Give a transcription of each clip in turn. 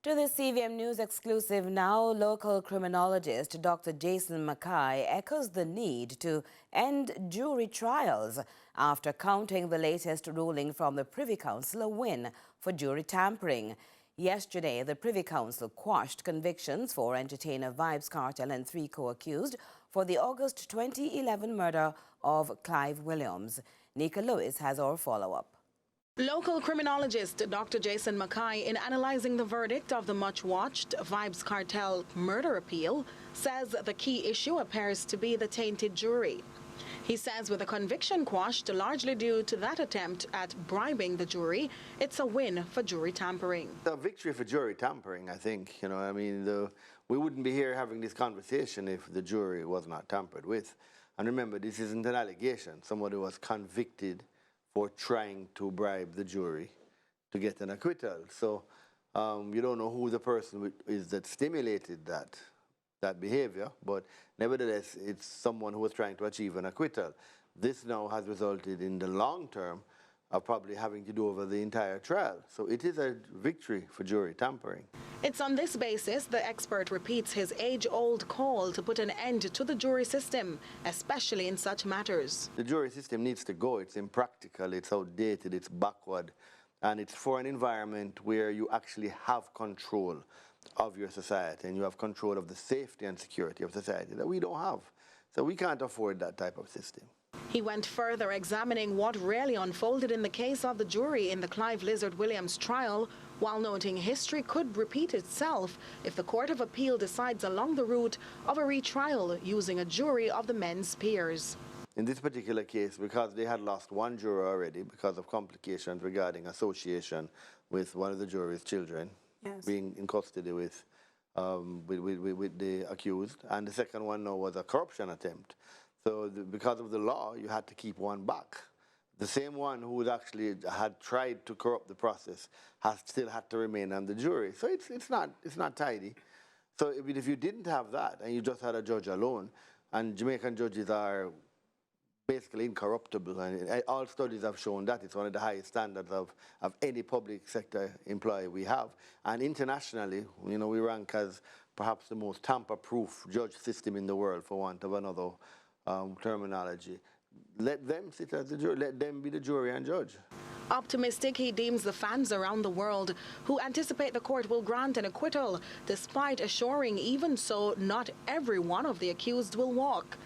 To the CVM News exclusive now, local criminologist Dr. Jason McKay echoes the need to end jury trials after counting the latest ruling from the Privy Council a win for jury tampering. Yesterday, the Privy Council quashed convictions for entertainer Vybz Kartel and 3 co-accused for the August 2011 murder of Clive Williams. Nika Lewis has our follow-up. Local criminologist Dr. Jason McKay, in analysing the verdict of the much-watched Vybz Kartel murder appeal, says the key issue appears to be the tainted jury. He says with the conviction quashed largely due to that attempt at bribing the jury, it's a win for jury tampering. A victory for jury tampering, I think. We wouldn't be here having this conversation if the jury was not tampered with. And remember, this isn't an allegation. Somebody was convicted for trying to bribe the jury to get an acquittal. So you don't know who the person is that stimulated that behavior, but nevertheless, it's someone who was trying to achieve an acquittal. This now has resulted in the long term of probably having to do over the entire trial. So it is a victory for jury tampering. It's on this basis the expert repeats his age-old call to put an end to the jury system, especially in such matters. The jury system needs to go. It's impractical, it's outdated, it's backward, and it's for an environment where you actually have control of your society and you have control of the safety and security of society that we don't have. So we can't afford that type of system. He went further, examining what really unfolded in the case of the jury in the Clive Lizard Williams trial, while noting history could repeat itself if the Court of Appeal decides along the route of a retrial using a jury of the men's peers. In this particular case, because they had lost one juror already because of complications regarding association with one of the jury's children, yes, being in custody with the accused, and the second one now was a corruption attempt. So because of the law, you had to keep one back. The same one who actually had tried to corrupt the process has still had to remain on the jury. So it's not tidy. So if you didn't have that and you just had a judge alone, and Jamaican judges are basically incorruptible, and all studies have shown that it's one of the highest standards of any public sector employee we have. And internationally, we rank as perhaps the most tamper-proof judge system in the world, for want of another terminology. Let them sit as the jury, let them be the jury and judge. Optimistic, he deems the fans around the world who anticipate the court will grant an acquittal, despite assuring even so not every one of the accused will walk.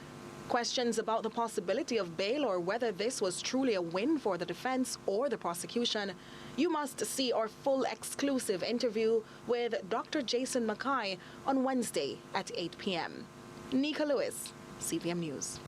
Questions about the possibility of bail or whether this was truly a win for the defense or the prosecution. You must see our full exclusive interview with Dr. Jason McKay on Wednesday at 8 p.m. Nika Lewis, CVM News.